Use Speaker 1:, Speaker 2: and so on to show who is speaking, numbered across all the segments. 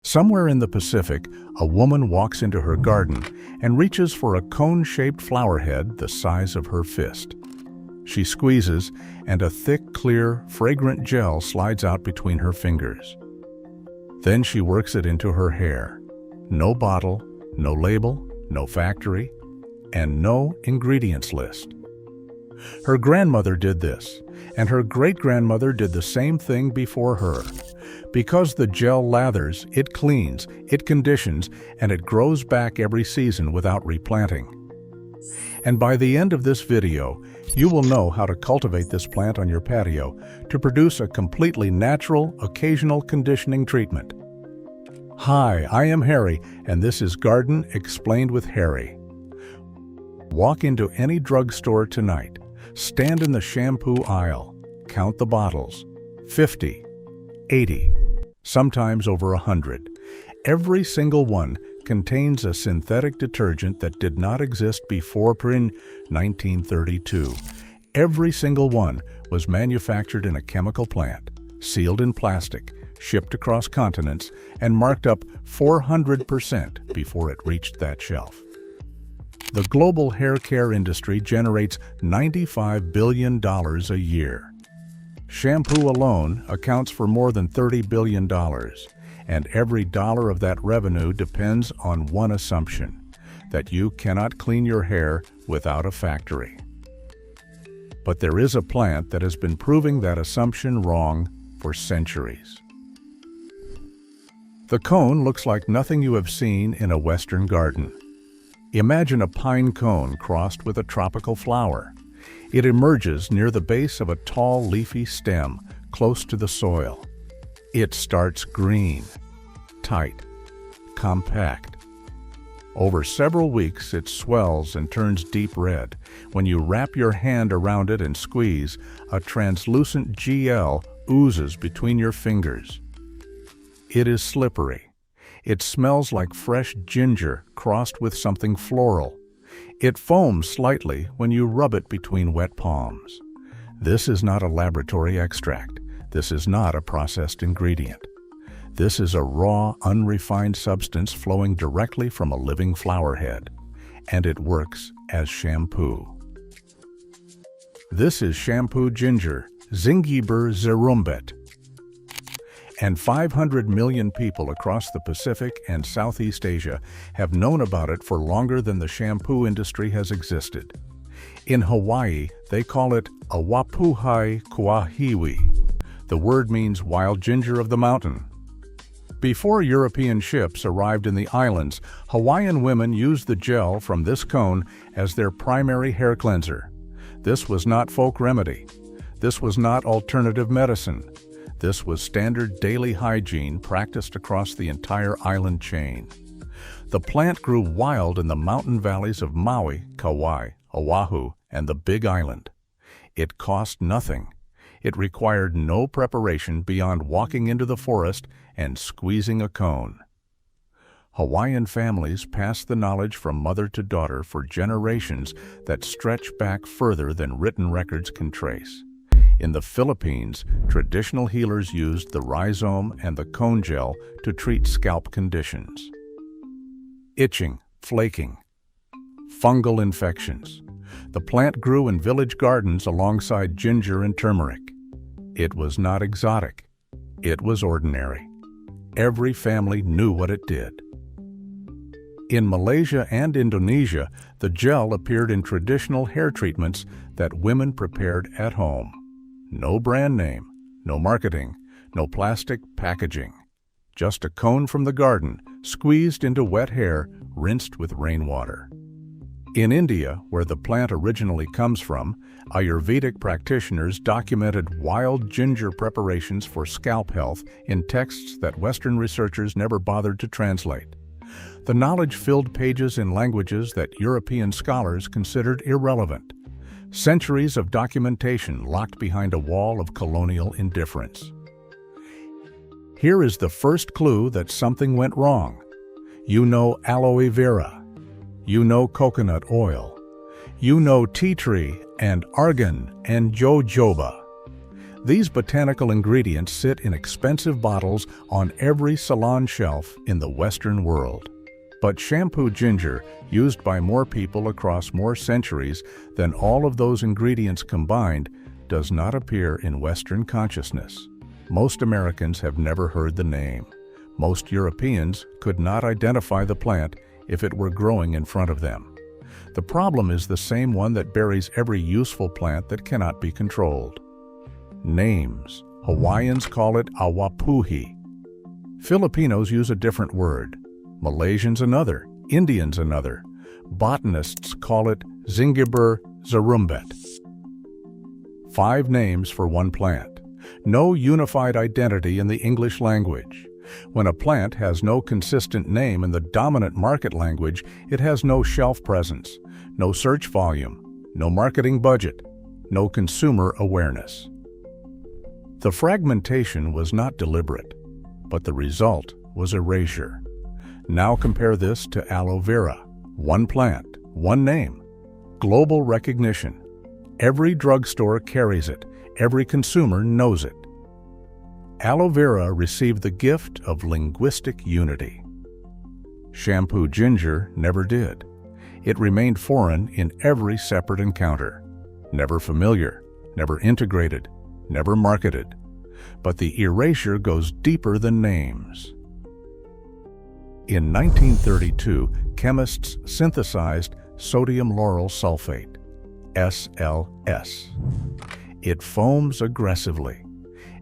Speaker 1: Somewhere in the Pacific, a woman walks into her garden and reaches for a cone-shaped flower head the size of her fist. She squeezes, and a thick, clear, fragrant gel slides out between her fingers. Then she works it into her hair. No bottle, no label, no factory, and no ingredients list. Her grandmother did this, and her great-grandmother did the same thing before her. Because the gel lathers, it cleans, it conditions, and it grows back every season without replanting. And by the end of this video, you will know how to cultivate this plant on your patio to produce a completely natural, occasional conditioning treatment. Hi, I am Harry, and this is Garden Explained with Harry. Walk into any drugstore tonight. Stand in the shampoo aisle. Count the bottles. 50, 80, sometimes over 100. Every single one contains a synthetic detergent that did not exist before 1932. Every single one was manufactured in a chemical plant, sealed in plastic, shipped across continents, and marked up 400% before it reached that shelf. The global hair care industry generates $95 billion a year. Shampoo alone accounts for more than $30 billion, and every dollar of that revenue depends on one assumption: that you cannot clean your hair without a factory. But there is a plant that has been proving that assumption wrong for centuries. The cone looks like nothing you have seen in a Western garden. Imagine a pine cone crossed with a tropical flower. It emerges near the base of a tall, leafy stem close to the soil. It starts green, tight, compact. Over several weeks, it swells and turns deep red. When you wrap your hand around it and squeeze, a translucent gel oozes between your fingers. It is slippery. It smells like fresh ginger crossed with something floral. It foams slightly when you rub it between wet palms. This is not a laboratory extract. This is not a processed ingredient. This is a raw, unrefined substance flowing directly from a living flower head, and it works as shampoo. This is shampoo ginger, Zingiber zerumbet. And 500 million people across the Pacific and Southeast Asia have known about it for longer than the shampoo industry has existed. In Hawaii, they call it awapuhai kuahiwi. The word means wild ginger of the mountain. Before European ships arrived in the islands, Hawaiian women used the gel from this cone as their primary hair cleanser. This was not folk remedy. This was not alternative medicine. This was standard daily hygiene practiced across the entire island chain. The plant grew wild in the mountain valleys of Maui, Kauai, Oahu, and the Big Island. It cost nothing. It required no preparation beyond walking into the forest and squeezing a cone. Hawaiian families passed the knowledge from mother to daughter for generations that stretch back further than written records can trace. In the Philippines, traditional healers used the rhizome and the cone gel to treat scalp conditions. Itching, flaking, fungal infections. The plant grew in village gardens alongside ginger and turmeric. It was not exotic. It was ordinary. Every family knew what it did. In Malaysia and Indonesia, the gel appeared in traditional hair treatments that women prepared at home. No brand name, no marketing, no plastic packaging. Just a cone from the garden, squeezed into wet hair, rinsed with rainwater. In India, where the plant originally comes from, Ayurvedic practitioners documented wild ginger preparations for scalp health in texts that Western researchers never bothered to translate. The knowledge filled pages in languages that European scholars considered irrelevant. Centuries of documentation locked behind a wall of colonial indifference. Here is the first clue that something went wrong. You know aloe vera. You know coconut oil. You know tea tree and argan and jojoba. These botanical ingredients sit in expensive bottles on every salon shelf in the Western world. But shampoo ginger, used by more people across more centuries than all of those ingredients combined, does not appear in Western consciousness. Most Americans have never heard the name. Most Europeans could not identify the plant if it were growing in front of them. The problem is the same one that buries every useful plant that cannot be controlled. Names. Hawaiians call it awapuhi. Filipinos use a different word. Malaysians another. Indians another. Botanists call it Zingiber zerumbet. 5 names for one plant. No unified identity in the English language. When a plant has no consistent name in the dominant market language, it has no shelf presence, no search volume, no marketing budget, no consumer awareness. The fragmentation was not deliberate, but the result was erasure. Now compare this to aloe vera. One plant, one name, global recognition. Every drugstore carries it. Every consumer knows it. Aloe vera received the gift of linguistic unity. Shampoo ginger never did. It remained foreign in every separate encounter. Never familiar, never integrated, never marketed. But the erasure goes deeper than names. In 1932, chemists synthesized sodium lauryl sulfate, SLS. It foams aggressively.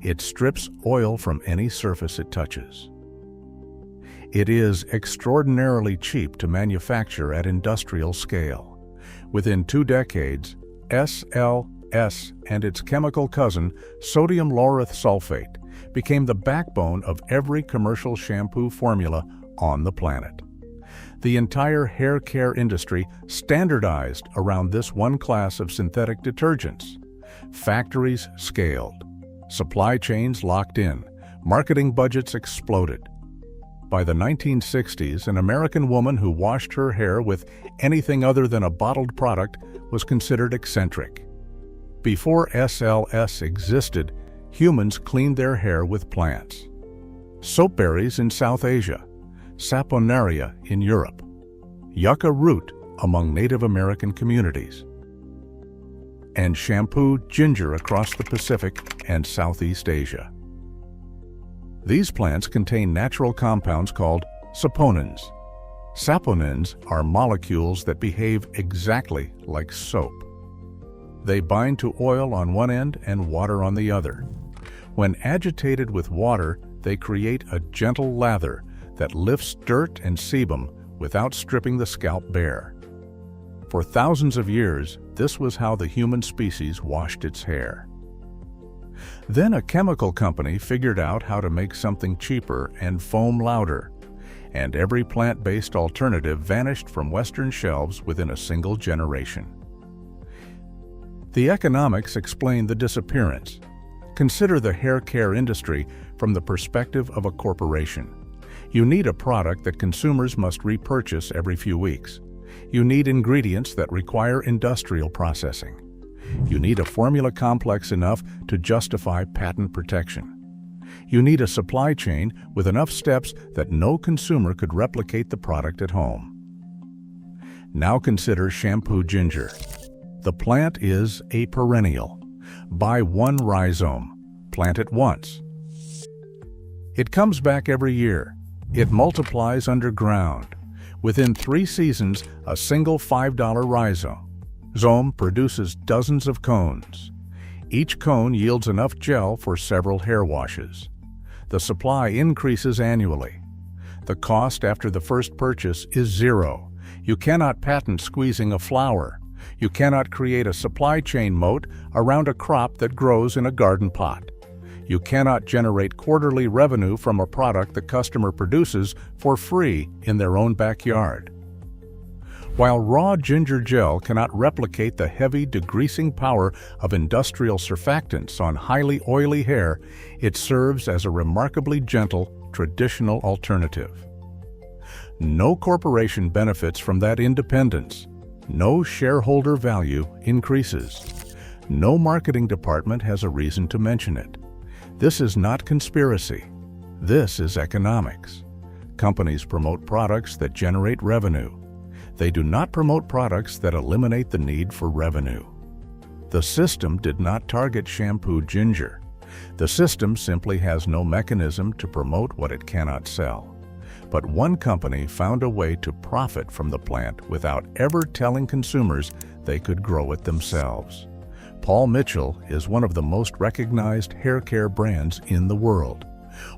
Speaker 1: It strips oil from any surface it touches. It is extraordinarily cheap to manufacture at industrial scale. Within 2 decades, SLS and its chemical cousin, sodium lauryl sulfate, became the backbone of every commercial shampoo formula on the planet. The entire hair care industry standardized around this one class of synthetic detergents. Factories scaled. Supply chains locked in. Marketing budgets exploded. By the 1960s, an American woman who washed her hair with anything other than a bottled product was considered eccentric. Before SLS existed, humans cleaned their hair with plants. Soapberries in South Asia, saponaria in Europe, yucca root among Native American communities, and shampoo ginger across the Pacific and Southeast Asia. These plants contain natural compounds called saponins. Saponins are molecules that behave exactly like soap. They bind to oil on one end and water on the other. When agitated with water, they create a gentle lather that lifts dirt and sebum without stripping the scalp bare. For thousands of years, this was how the human species washed its hair. Then a chemical company figured out how to make something cheaper and foam louder, and every plant-based alternative vanished from Western shelves within a single generation. The economics explain the disappearance. Consider the hair care industry from the perspective of a corporation. You need a product that consumers must repurchase every few weeks. You need ingredients that require industrial processing. You need a formula complex enough to justify patent protection. You need a supply chain with enough steps that no consumer could replicate the product at home. Now consider shampoo ginger. The plant is a perennial. Buy one rhizome. Plant it once. It comes back every year. It multiplies underground. Within 3 seasons, a single $5 rhizome produces dozens of cones. Each cone yields enough gel for several hair washes. The supply increases annually. The cost after the first purchase is zero. You cannot patent squeezing a flower. You cannot create a supply chain moat around a crop that grows in a garden pot. You cannot generate quarterly revenue from a product the customer produces for free in their own backyard. While raw ginger gel cannot replicate the heavy degreasing power of industrial surfactants on highly oily hair, it serves as a remarkably gentle, traditional alternative. No corporation benefits from that independence. No shareholder value increases. No marketing department has a reason to mention it. This is not conspiracy. This is economics. Companies promote products that generate revenue. They do not promote products that eliminate the need for revenue. The system did not target Shampoo Ginger. The system simply has no mechanism to promote what it cannot sell. But one company found a way to profit from the plant without ever telling consumers they could grow it themselves. Paul Mitchell is one of the most recognized hair care brands in the world.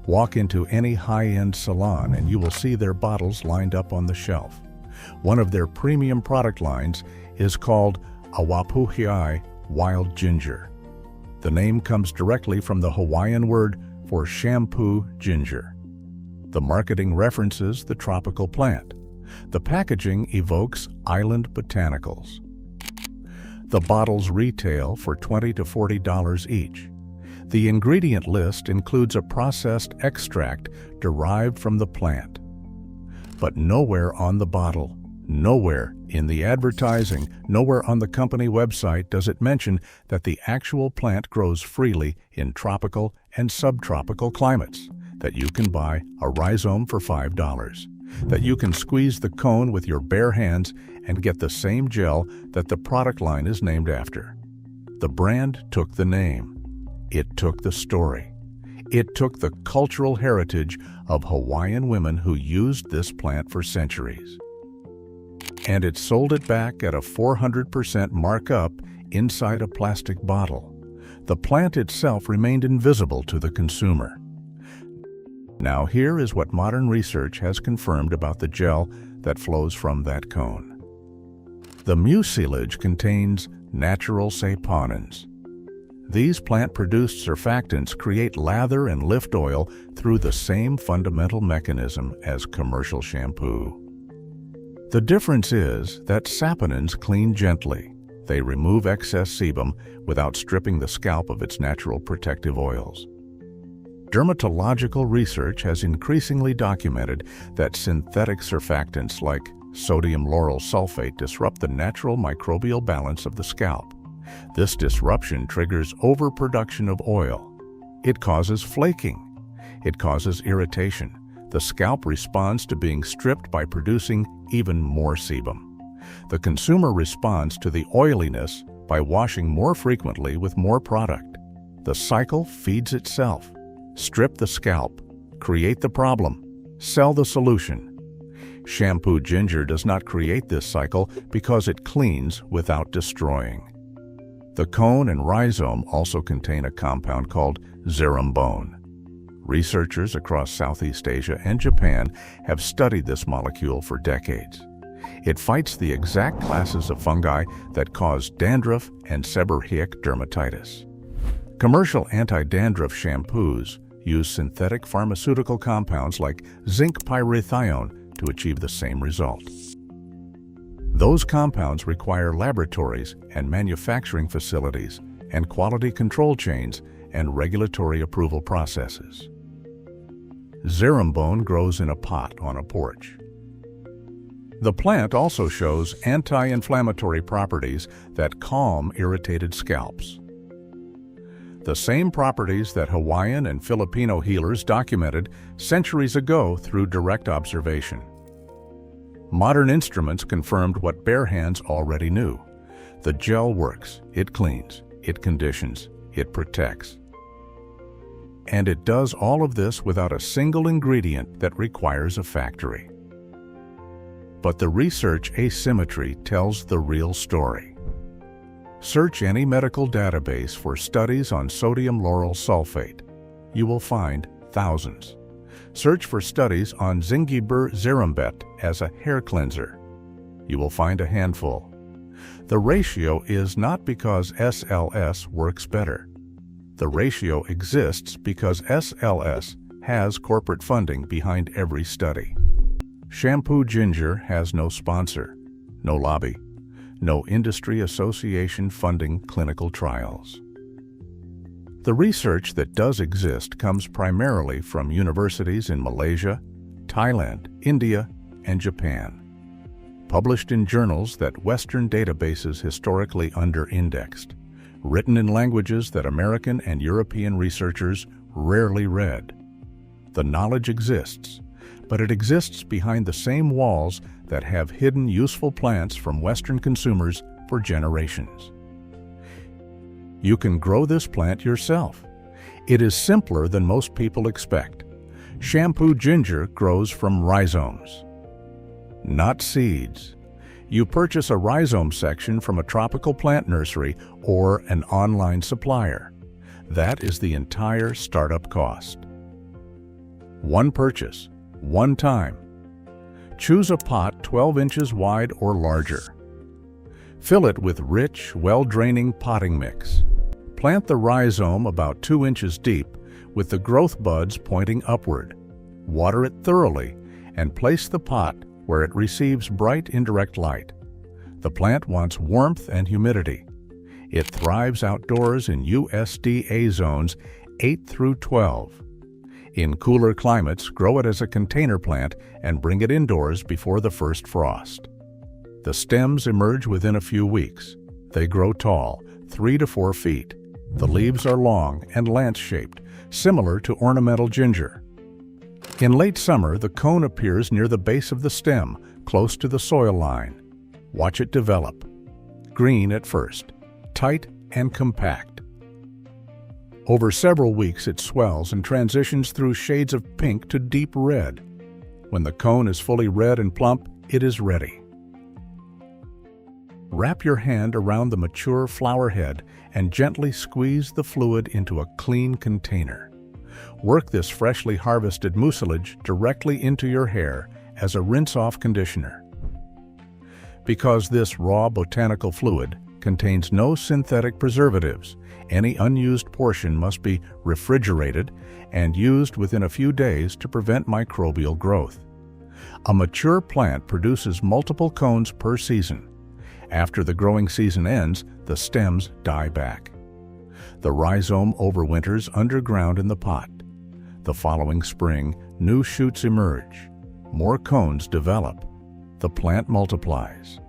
Speaker 1: Walk into any high-end salon and you will see their bottles lined up on the shelf. One of their premium product lines is called Awapuhiai Wild Ginger. The name comes directly from the Hawaiian word for shampoo ginger. The marketing references the tropical plant. The packaging evokes island botanicals. The bottles retail for $20 to $40 each. The ingredient list includes a processed extract derived from the plant. But nowhere on the bottle, nowhere in the advertising, nowhere on the company website does it mention that the actual plant grows freely in tropical and subtropical climates, that you can buy a rhizome for $5, that you can squeeze the cone with your bare hands and get the same gel that the product line is named after. The brand took the name. It took the story. It took the cultural heritage of Hawaiian women who used this plant for centuries. And it sold it back at a 400% markup inside a plastic bottle. The plant itself remained invisible to the consumer. Now here is what modern research has confirmed about the gel that flows from that cone. The mucilage contains natural saponins. These plant-produced surfactants create lather and lift oil through the same fundamental mechanism as commercial shampoo. The difference is that saponins clean gently. They remove excess sebum without stripping the scalp of its natural protective oils. Dermatological research has increasingly documented that synthetic surfactants like sodium lauryl sulfate disrupt the natural microbial balance of the scalp. This disruption triggers overproduction of oil. It causes flaking. It causes irritation. The scalp responds to being stripped by producing even more sebum. The consumer responds to the oiliness by washing more frequently with more product. The cycle feeds itself. Strip the scalp, create the problem, sell the solution. Shampoo Ginger does not create this cycle because it cleans without destroying. The cone and rhizome also contain a compound called zerumbone. Researchers across Southeast Asia and Japan have studied this molecule for decades. It fights the exact classes of fungi that cause dandruff and seborrheic dermatitis. Commercial anti-dandruff shampoos use synthetic pharmaceutical compounds like zinc pyrithione to achieve the same result. Those compounds require laboratories and manufacturing facilities and quality control chains and regulatory approval processes. Zerumbone grows in a pot on a porch. The plant also shows anti-inflammatory properties that calm irritated scalps. The same properties that Hawaiian and Filipino healers documented centuries ago through direct observation. Modern instruments confirmed what bare hands already knew. The gel works, it cleans, it conditions, it protects. And it does all of this without a single ingredient that requires a factory. But the research asymmetry tells the real story. Search any medical database for studies on sodium lauryl sulfate. You will find thousands. Search for studies on Zingiber zerumbet as a hair cleanser. You will find a handful. The ratio is not because SLS works better. The ratio exists because SLS has corporate funding behind every study. Shampoo Ginger has no sponsor, no lobby, no industry association funding clinical trials. The research that does exist comes primarily from universities in Malaysia, Thailand, India, and Japan, published in journals that Western databases historically under-indexed. written in languages that American and European researchers rarely read. The knowledge exists, but it exists behind the same walls that have hidden useful plants from Western consumers for generations. You can grow this plant yourself. It is simpler than most people expect. Shampoo ginger grows from rhizomes, not seeds. You purchase a rhizome section from a tropical plant nursery or an online supplier. That is the entire startup cost. One purchase, one time. Choose a pot 12 inches wide or larger. Fill it with rich, well-draining potting mix. Plant the rhizome about 2 inches deep with the growth buds pointing upward. Water it thoroughly and place the pot where it receives bright indirect light. The plant wants warmth and humidity. It thrives outdoors in USDA zones 8 through 12. In cooler climates, grow it as a container plant and bring it indoors before the first frost. The stems emerge within a few weeks. They grow tall, 3 to 4 feet. The leaves are long and lance-shaped, similar to ornamental ginger. In late summer, the cone appears near the base of the stem, close to the soil line. Watch it develop. Green at first, tight and compact. Over several weeks, it swells and transitions through shades of pink to deep red. When the cone is fully red and plump, it is ready. Wrap your hand around the mature flower head and gently squeeze the fluid into a clean container. Work this freshly harvested mucilage directly into your hair as a rinse-off conditioner. Because this raw botanical fluid contains no synthetic preservatives, any unused portion must be refrigerated and used within a few days to prevent microbial growth. A mature plant produces multiple cones per season. After the growing season ends, the stems die back. The rhizome overwinters underground in the pot. The following spring, new shoots emerge. More cones develop. The plant multiplies.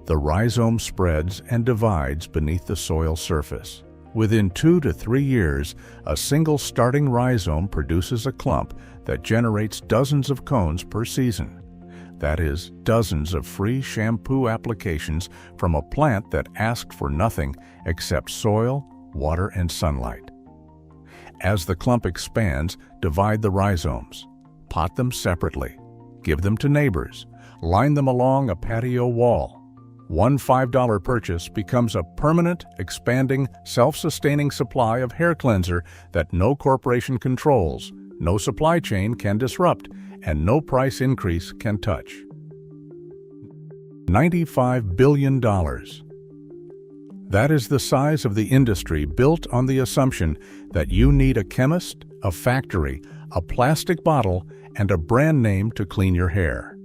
Speaker 1: The rhizome spreads and divides beneath the soil surface. Within 2 to 3 years, a single starting rhizome produces a clump that generates dozens of cones per season. That is, dozens of free shampoo applications from a plant that asked for nothing except soil, water, and sunlight. As the clump expands, divide the rhizomes. Pot them separately. Give them to neighbors. Line them along a patio wall. One $5 purchase becomes a permanent, expanding, self-sustaining supply of hair cleanser that no corporation controls, no supply chain can disrupt, and no price increase can touch. $95 billion. That is the size of the industry built on the assumption that you need a chemist, a factory, a plastic bottle, and a brand name to clean your hair.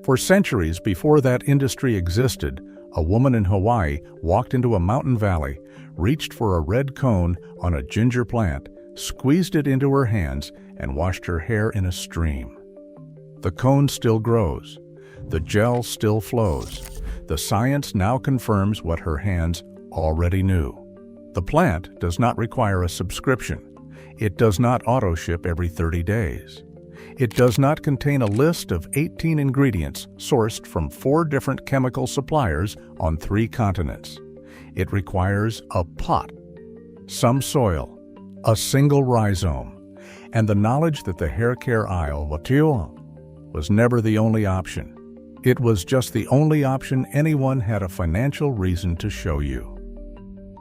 Speaker 1: For centuries before that industry existed, a woman in Hawaii walked into a mountain valley, reached for a red cone on a ginger plant, squeezed it into her hands, and washed her hair in a stream. The cone still grows. The gel still flows. The science now confirms what her hands already knew. The plant does not require a subscription. It does not auto-ship every 30 days. It does not contain a list of 18 ingredients sourced from 4 different chemical suppliers on 3 continents. It requires a pot, some soil, a single rhizome, and the knowledge that the hair care aisle was never the only option. It was just the only option anyone had a financial reason to show you.